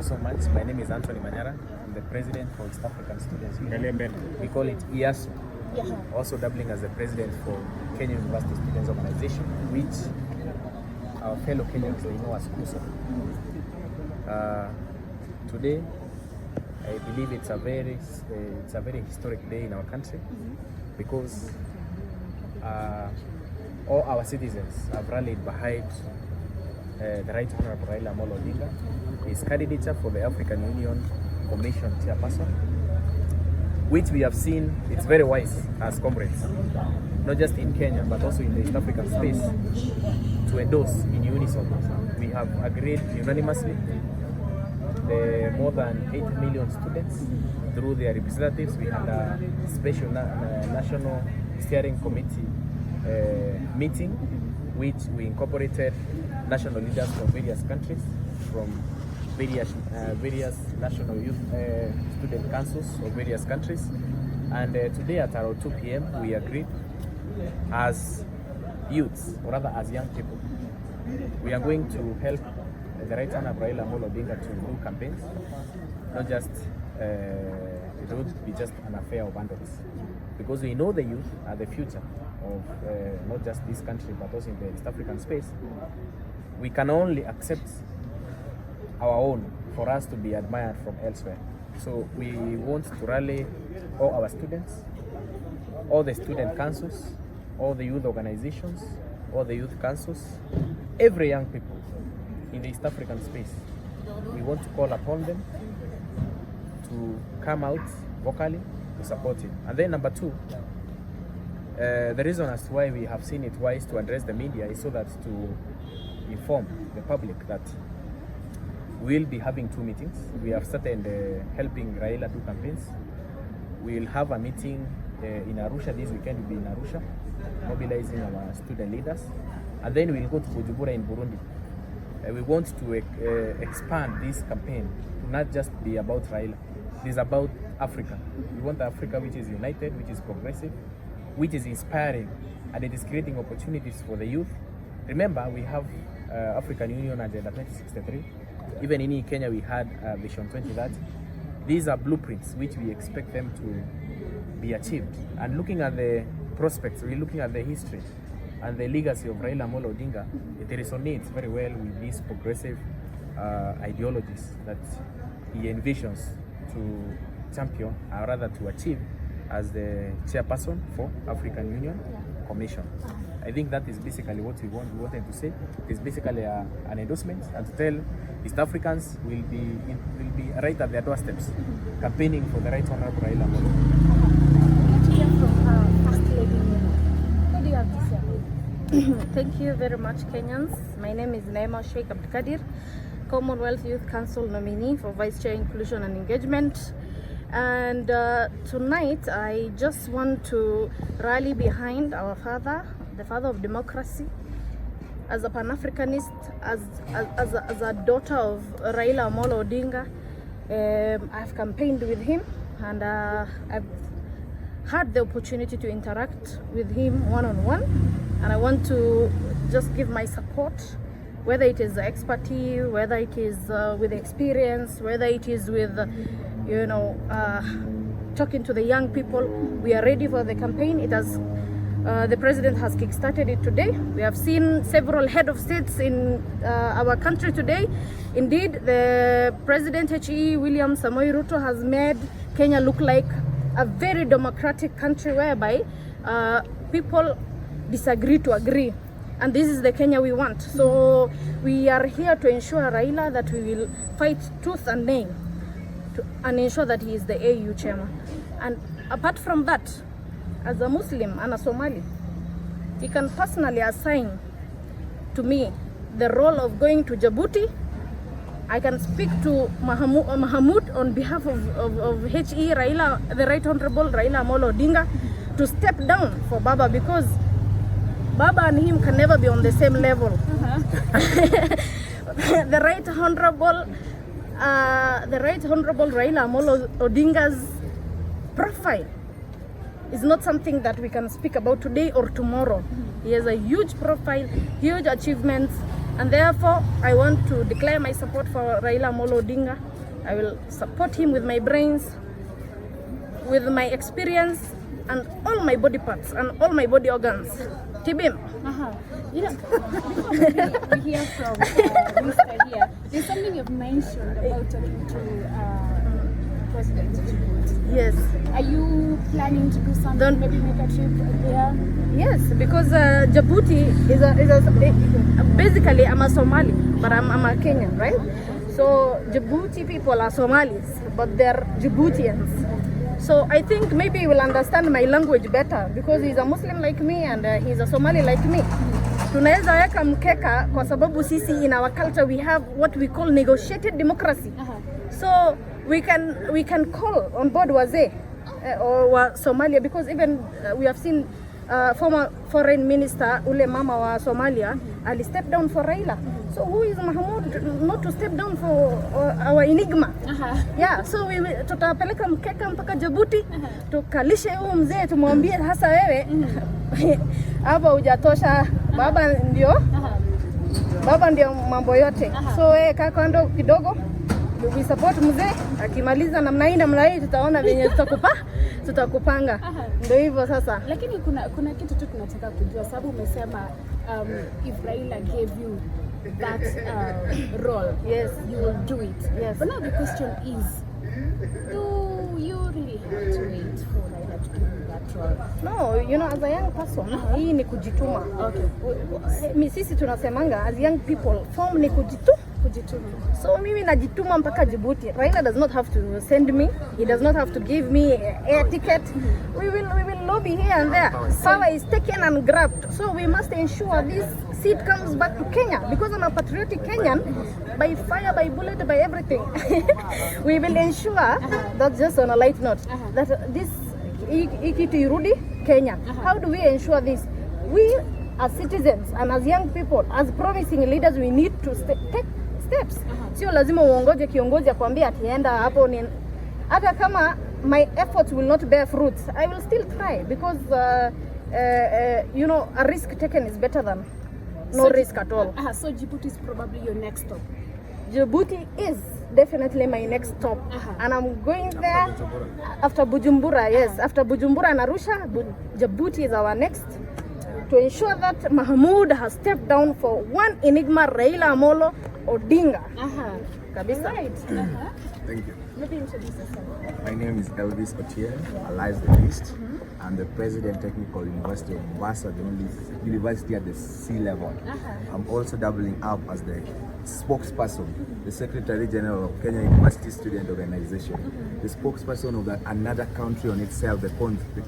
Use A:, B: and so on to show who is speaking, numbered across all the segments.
A: so much. My name is Anthony Manyara. I'm the president for East African Students Union. We call it EASU. Also doubling as the president for Kenya University Students Organization, which our fellow Kenyans know as KUSO. Today, I believe it's a very historic day in our country because all our citizens have rallied behind the Right Honorable Raila Odinga, his candidature for the African Union Commission Chairperson, which we have seen it's very wise as comrades, not just in Kenya but also in the East African space, to endorse in unison. We have agreed unanimously the more than 8 million students through their representatives. We had a special national steering committee meeting, which we incorporated national leaders from various countries, from various national youth student councils of various countries. And today at around 2 p.m. we agreed as youths, or rather as young people, we are going to help the Right Honorable Raila Odinga to do campaigns. Not just, it would be just an affair of adults, because we know the youth are the future of not just this country but also in the East African space. We can only accept our own for us to be admired from elsewhere. So we want to rally all our students, all the student councils, all the youth organizations, all the youth councils, every young people in the East African space. We want to call upon them to come out vocally to support it. And then number two, the reason as to why we have seen it wise to address the media is so that to inform the public that we'll be having 2 meetings. We have started helping Raila do campaigns. We'll have a meeting in Arusha this weekend. We'll be in Arusha, mobilizing our student leaders. And then we'll go to Bujumbura in Burundi. We want to expand this campaign to not just be about Raila. It is about Africa. We want Africa which is united, which is progressive, which is inspiring, and it is creating opportunities for the youth. Remember, we have African Union Agenda 2063. Even in Kenya, we had Vision 2030. These are blueprints which we expect them to be achieved. And looking at the prospects, we're looking at the history and the legacy of Raila Odinga, it resonates very well with these progressive ideologies that he envisions to champion, or rather to achieve, as the chairperson for African Union Commission. I think that is basically what we wanted to say. It is basically an endorsement, and to tell East Africans will be right at their doorsteps, campaigning for the Right Honorable Raila Odinga.
B: Thank you very much, Kenyans. My name is Naima Sheikh Abdikadir, Commonwealth Youth Council nominee for Vice Chair Inclusion and Engagement. And tonight I just want to rally behind our father, the father of democracy. As a Pan-Africanist, as a daughter of Raila Odinga, I've campaigned with him, and I've had the opportunity to interact with him one-on-one, and I want to just give my support, whether it is expertise, whether it is with experience, whether it is with talking to the young people. We are ready for the campaign. It has the president has kickstarted it today. We have seen several head of states in our country today. Indeed, the President H.E. William Samoei Ruto has made Kenya look like a very democratic country whereby people disagree to agree. And this is the Kenya we want. So we are here to ensure Raila that we will fight tooth and nail and ensure that he is the AU Chairman. And apart from that, as a Muslim and a Somali, he can personally assign to me the role of going to Djibouti. I can speak to Mahamud on behalf of H.E. Raila, the Right Honorable Raila Odinga, to step down for Baba, because Baba and him can never be on the same level. The Right Honorable Raila Odinga's profile is not something that we can speak about today or tomorrow. He has a huge profile, huge achievements, and therefore I want to declare my support for Raila Odinga I will support him with my brains, with my experience, and all my body parts and all my body organs. Tibim.
C: You know, we hear from Mr. here. There's something you've mentioned about talking to President Djibouti.
B: Yes.
C: Are you planning to do something? Maybe make a trip there?
B: Yes, because Djibouti is basically I'm a Somali, but I'm a Kenyan, right? So Djibouti people are Somalis, but they're Djiboutians. So I think maybe he will understand my language better because he's a Muslim like me and he's a Somali like me. Tunaweza weka mkeka kwa sababu sisi in our culture we have what we call negotiated democracy. So we can call on board wazee or Somalia because even we have seen former foreign minister ule mama wa Somalia ali step down for Raila. So who is Mahmoud not to step down for our enigma? Yeah, so we tutapeleka mkeka mpaka Djibouti tukalishe huyo mzee tumwambie hasa wewe hapa hujatosha, baba ndio mambo yote. So wewe kaka ndo kidogo we support mzee, akimaliza namna hii tutaona venye tutakupanga. Ndio hivyo sasa.
C: Lakini kuna kitu tu tunataka kujua sababu umesema if Raila gave you that role,
B: yes,
C: you will do it.
B: Yes.
C: But now the question is, do you really have to wait for Raila to give you that role?
B: No, you know, as a young person, hii ni kujituma. Okay. Sisi tunasemanga as young people, form ni kujituma. So mimi najituma mpaka Djibouti. Raila does not have to send me. He does not have to give me air ticket. We will lobby here and there. Power is taken and grabbed. So we must ensure this seat comes back to Kenya because I'm a patriotic Kenyan. By fire, by bullet, by everything. We will ensure that, just on a light note, that this ikitu irudi Kenya. How do we ensure this? We as citizens and as young people, as promising leaders, we need to take steps. Sio lazima uongoje kiongozi akwambia atienda hapo ni hata kama my efforts will not bear fruits, I will still try because you know, a risk taken is better than no risk at all.
C: So Djibouti is probably your next stop.
B: Djibouti is definitely my next stop. And I'm going there after Bujumbura. Yes, after Bujumbura and Arusha, Djibouti is our next, to ensure that Mahmoud has stepped down for one enigma, Raila Amolo Odinga. Kabisa.
C: Right.
D: Thank you.
C: Maybe introduce yourself.
D: My name is Elvis Otier, alias the Beast. I'm the President Technical University of Mombasa, the only university at the sea level. I'm also doubling up as the spokesperson, the Secretary General of Kenya University Student Organization, the spokesperson of another country on itself, the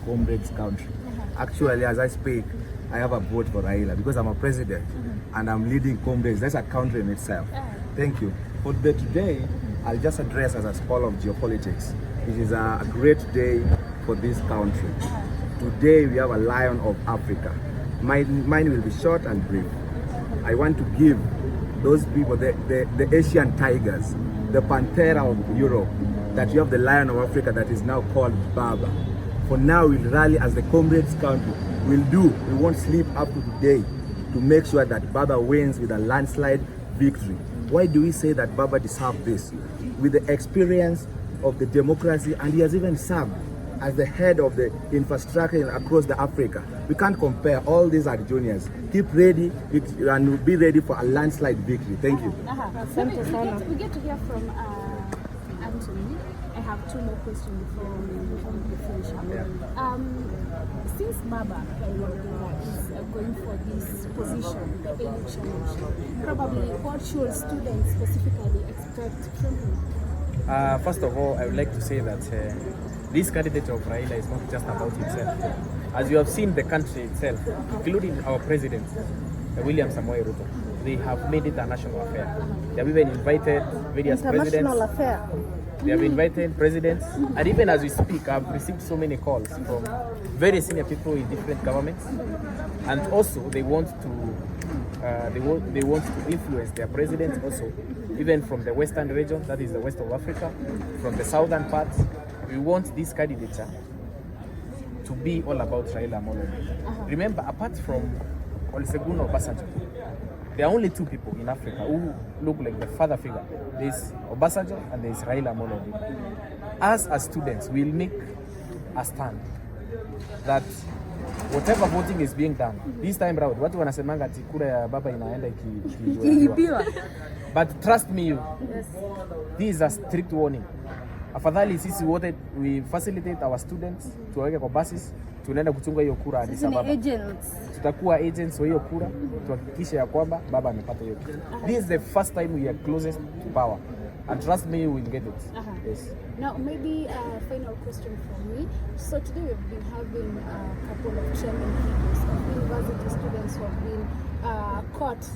D: Comrades country. Actually, as I speak, I have a vote for Raila because I'm a president and I'm leading Comrades. That's a country in itself. Thank you. For today, I'll just address as a scholar of geopolitics. It is a great day for this country. Today we have a lion of Africa. Mine will be short and brief. I want to give those people, the Asian tigers, the Panthera of Europe, that you have the lion of Africa that is now called Baba. For now, we'll rally as the Comrades country. We won't sleep up to today to make sure that Baba wins with a landslide victory. Why do we say that Baba deserves this? With the experience of the democracy, and he has even served as the head of the infrastructure across the Africa. We can't compare. All these are juniors. Keep ready and be ready for a landslide victory. Thank you.
C: We get to hear from Anthony. I have two more questions before we finish up. Since Baba is going for this position, the AUC Chairman, probably what should students specifically expect from him?
A: First of all, I would like to say that this candidate of Raila is not just about himself. As you have seen, the country itself, including our president, William Samoei Ruto, they have made it a national affair. They have even invited various presidents.
B: International affair.
A: They have invited presidents, and even as we speak, I've received so many calls from very senior people in different governments, and also they want to influence their presidents also, even from the western region, that is the west of Africa, from the southern parts. We want this candidature to be all about Raila Amolo Odinga. Remember, apart from Olusegun Obasanjo, there are only two people in Africa who look like the father figure. There's Obasanjo and there's Raila Amolo Odinga. Us as students, we'll make a stand that whatever voting is being done this time round, watu wanasemanga ati kura ya baba inaenda ikiibiwa. But trust me you, this is a strict warning. Afadhali sisi wote we facilitate our students tuwaweke kwa buses, tunaenda kuchunga hiyo kura hadi sababu. Tutakuwa agents wa hiyo kura, tuhakikishe ya kwamba baba amepata hiyo kura. This is the first time we are closest to power. And trust me, you will get it. Yes.
C: Now, maybe a final question from me. So today we've been having a couple of chairman videos of university students who have been caught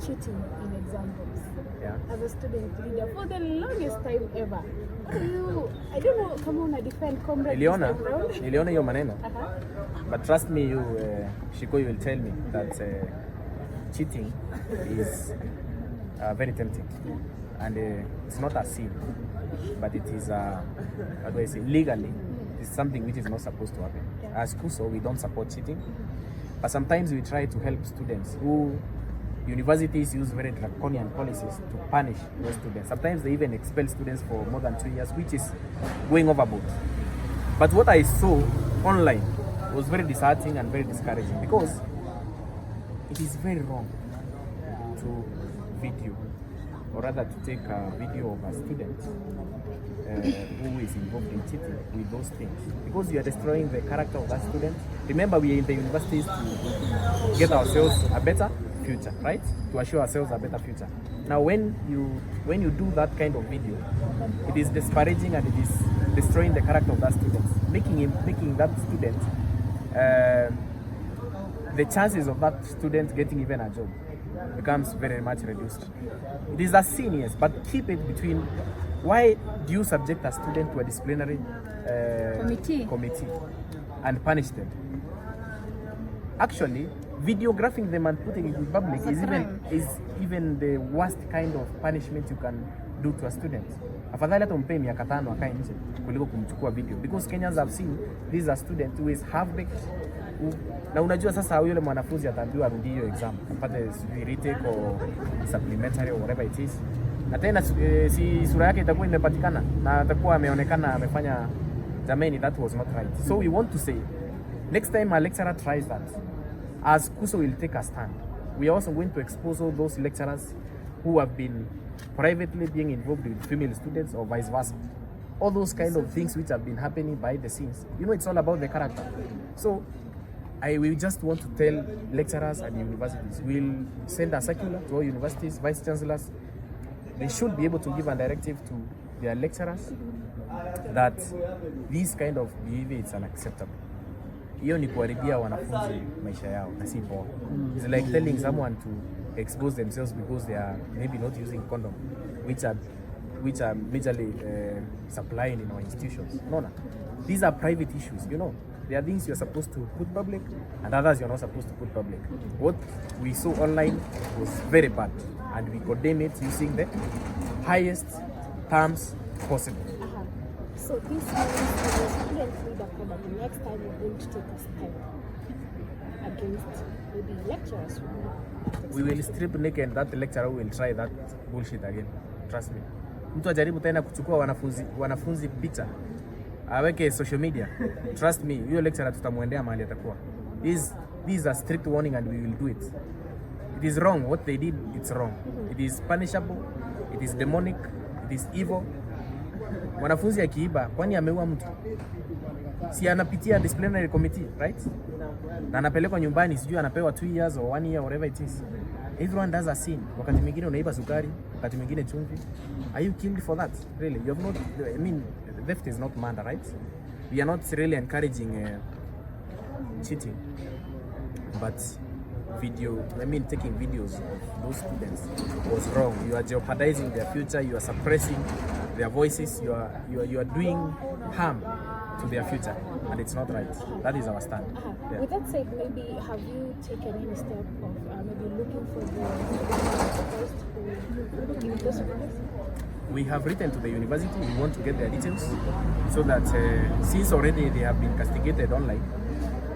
C: cheating in examples.
A: Yeah.
C: As a student leader for the longest time ever. What do you, I don't know, come on, I defend comrade.
A: Niliona hiyo maneno. But trust me, you, Shiko, you will tell me that cheating is very tempting. And it's not a sin, but it is, how do I say, legally, it's something which is not supposed to happen. As KUSO, we don't support cheating, but sometimes we try to help students who universities use very draconian policies to punish those students. Sometimes they even expel students for more than 2 years, which is going overboard. But what I saw online was very disheartening and very discouraging, because it is very wrong to video, or rather to take a video of a student who is involved in cheating with those things, because you are destroying the character of that student. Remember, we are in the universities to get ourselves a better future, right? To assure ourselves a better future. Now, when you do that kind of video, it is disparaging and it is destroying the character of that student, making that student the chances of that student getting even a job becomes very much reduced. It is a sin, yes, but keep it between. Why do you subject a student to a disciplinary committee and punish them? Actually, videographing them and putting it in public is even the worst kind of punishment you can do to a student. Afadhali hata umpe miaka 5 akae nje kuliko kumchukua video, because Kenyans have seen this is a student who is half-baked. Na unajua sasa yule mwanafunzi ataambiwa arudi hiyo exam apate retake or supplementary or whatever it is, na tena si sura yake itakuwa imepatikana na atakuwa ameonekana amefanya, jamani, that was not right. So we want to say, next time a lecturer tries that, as KUSO will take a stand, we are also going to expose all those lecturers who have been privately being involved with female students or vice versa. All those kind of things which have been happening behind the scenes. You know, it's all about the character. So we just want to tell lecturers and universities, we'll send a circular to all universities, vice chancellors. They should be able to give a directive to their lecturers that this kind of behavior is unacceptable. Hiyo ni kuharibia wanafunzi maisha yao na si poa. It's like telling someone to expose themselves because they are maybe not using condom, which are majorly supplying in our institutions. No. These are private issues, you know. There are things you are supposed to put public and others you are not supposed to put public. What we saw online was very bad, and we condemn it using the highest terms possible.
C: So this means as a student leader, probably next time you're going to take a step against maybe lecturers.
A: We will strip naked that lecturer who will try that bullshit again. Trust me. Mtu ajaribu tena kuchukua wanafunzi picha aweke social media. Trust me, hiyo lecturer tutamuendea mahali atakuwa. This is a strict warning and we will do it. It is wrong. What they did, it's wrong. It is punishable. It is demonic. It is evil. Mwanafunzi akiiba, kwani ameua mtu? Si anapitia disciplinary committee, right? Na anapelekwa nyumbani, sijui anapewa 2 years or 1 year, whatever it is. Everyone does a sin. Wakati mwingine unaiba sukari, wakati mwingine chumvi. Are you killed for that? Really? You have not, I mean, theft is not murder, right? We are not really encouraging cheating. But taking videos of those students was wrong. You are jeopardizing their future. You are suppressing their voices. You are doing harm to their future, and it's not right. That is our stand. Yeah.
C: With that said, maybe have you taken any step of maybe looking for the first in those videos?
A: We have written to the university. We want to get their details so that since already they have been castigated online,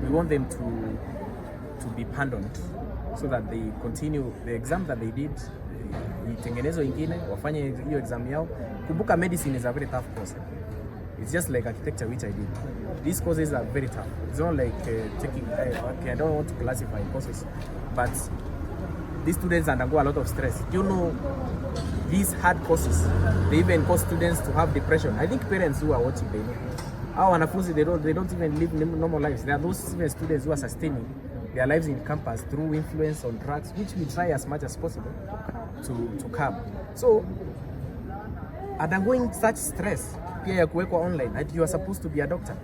A: we want them to be pardoned so that they continue the exam that they did, itengenezwe ingine, wafanye hiyo exam yao. Kumbuka medicine is a very tough course. It's just like architecture, which I did. These courses are very tough. It's not like taking, okay, I don't want to classify courses, but these students undergo a lot of stress. You know, these hard courses, they even cause students to have depression. I think parents who are watching, they know. Our wanafunzi, they don't even live normal lives. There are those even students who are sustaining their lives in campus through influence on drugs, which we try as much as possible to curb. So, undergoing such stress, pia ya kuwekwa online, that you are supposed to be a doctor.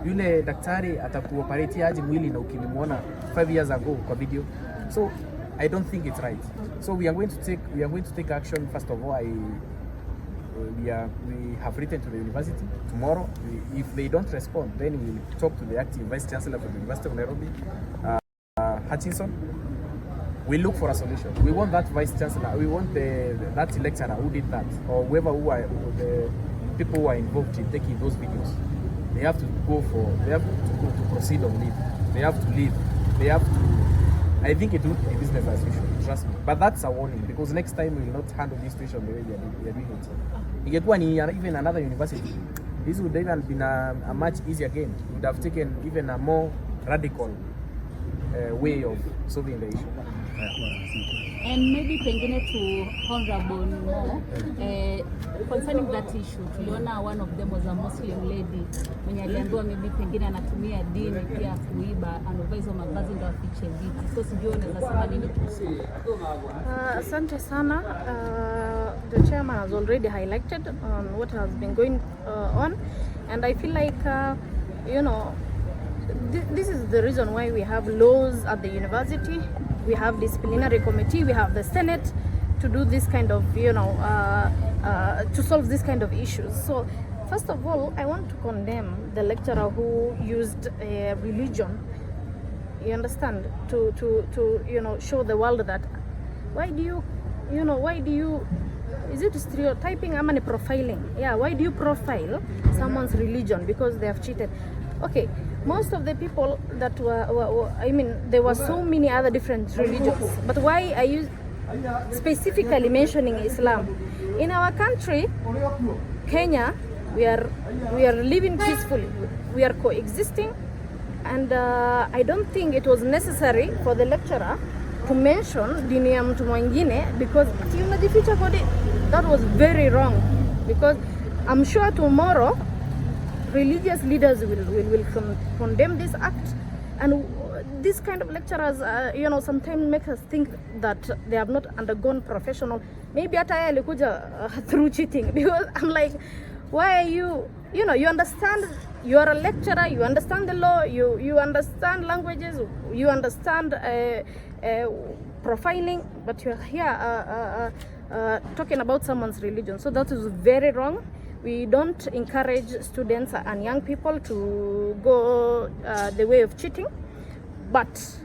A: Yule daktari atakuoperate aje mwili na ukimwona 5 years ago kwa video. So, I don't think it's right. So we are going to take action. First of all, we have written to the university. Tomorrow, if they don't respond, then we will talk to the acting vice chancellor for the University of Nairobi, Hutchinson. We look for a solution. We want that vice chancellor. We want that lecturer who did that, or whoever the people who are involved in taking those videos. They have to to proceed on leave. They have to leave. They have to. I think it would be business as usual, trust me. But that's a warning, because next time we will not handle this situation the way we are doing it. Ingekuwa ni even another university, this would even been a much easier game. We would have taken even a more radical way of solving the issue.
C: And maybe pengine to Honorable Mo, concerning that issue, tuliona one of them was a Muslim lady mwenye aliambiwa maybe pengine anatumia dini pia kuiba, anavaa hizo mavazi ndio afiche vitu. So sijui unaweza sema nini kuhusu?
B: Asante sana. The chairman has already highlighted on what has been going on, and I feel like this is the reason why we have laws at the university. We have disciplinary committee, we have the Senate to do this kind of, to solve this kind of issues. So, first of all, I want to condemn the lecturer who used religion, you understand, to show the world that why do you, is it stereotyping or profiling? Yeah, why do you profile someone's religion because they have cheated? Okay, most of the people that there were so many other different religions, but why are you specifically mentioning Islam? In our country, Kenya, we are living peacefully, we are coexisting, and I don't think it was necessary for the lecturer to mention dini ya mtu mwingine, because that was very wrong, because I'm sure tomorrow religious leaders will condemn this act, and this kind of lecturers sometimes make us think that they have not undergone professional, maybe hata yeye alikuja through cheating, because I'm like, why are you understand, you are a lecturer, you understand the law, you understand languages, you understand profiling, but you're here talking about someone's religion. So that is very wrong. We don't encourage students and young people to go the way of cheating, but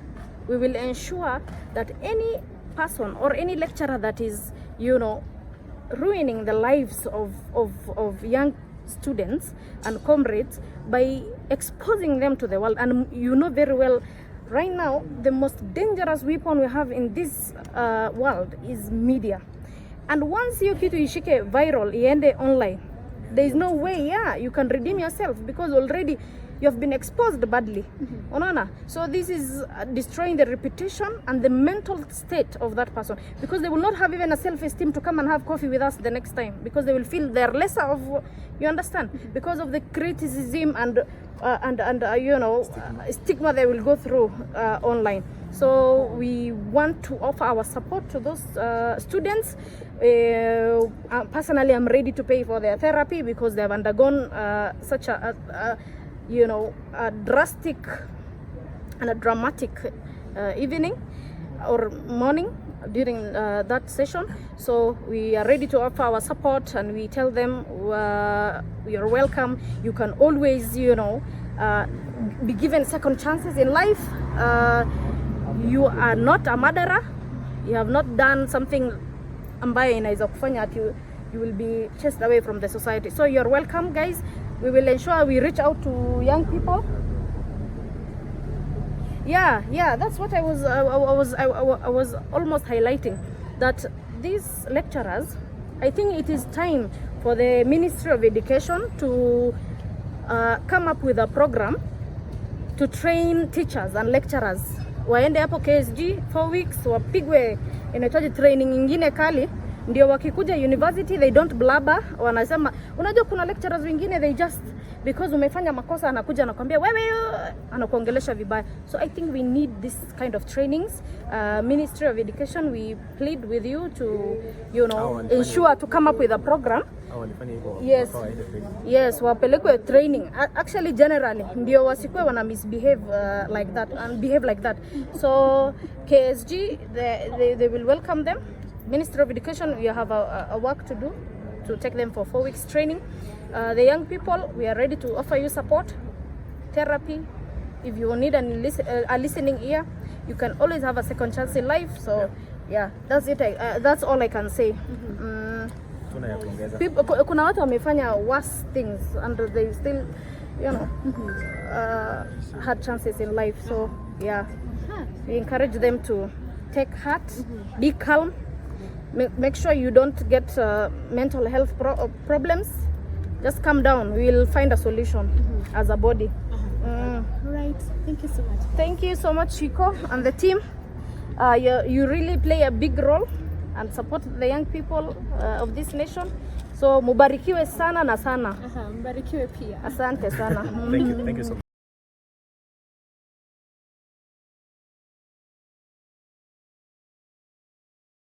B: we will ensure that any person or any lecturer that is, ruining the lives of young students and comrades by exposing them to the world. And very well, right now, the most dangerous weapon we have in this world is media. And once you kitu ishike viral, iende online, there is no way you can redeem yourself, because already you have been exposed badly. So this is destroying the reputation and the mental state of that person, because they will not have even a self-esteem to come and have coffee with us the next time, because they will feel they're lesser of, you understand, because of the criticism and stigma they will go through online. So we want to offer our support to those students. Personally, I'm ready to pay for their therapy, because they have undergone such a drastic and a dramatic evening or morning during that session. So we are ready to offer our support, and we tell them we are welcome. You can always, be given second chances in life. You are not a murderer. You have not done something ambayo inaweza kufanya ati you will be chased away from the society. So you're welcome, guys. We will ensure we reach out to young people. Yeah, that's what I was almost highlighting, that these lecturers, I think it is time for the Ministry of Education to come up with a program to train teachers and lecturers. Waende hapo KSG 4 weeks, wapigwe inahitaji training nyingine kali, ndio wakikuja university they don't blabber. Wanasema, unajua kuna lecturers wengine they just because umefanya makosa anakuja anakuambia wewe, anakuongelesha vibaya. So I think we need this kind of trainings. Ministry of Education, we plead with you to, you know, ensure to come up with a program. Yes, wapelekwe training. Actually, generally, ndio wasikwe wana misbehave like that and behave like that. So KSG, they will welcome them. Ministry of Education, we have a work to do to take them for 4 weeks training. The young people, we are ready to offer you support, therapy. If you need a listening ear, you can always have a second chance in life. So yeah, that's it. That's all I can say. People, kuna watu wamefanya worse things and they still, you know, had chances in life. So yeah, we encourage them to take heart, be calm, make sure you don't get mental health problems. Just calm down. We will find a solution as a body.
C: Right. Thank you so much.
B: Thank you so much, Chico and the team. You really play a big role and support the young people of this nation. So mubarikiwe sana na sana.
C: Mbarikiwe pia.
B: Asante sana.
A: Thank you so much.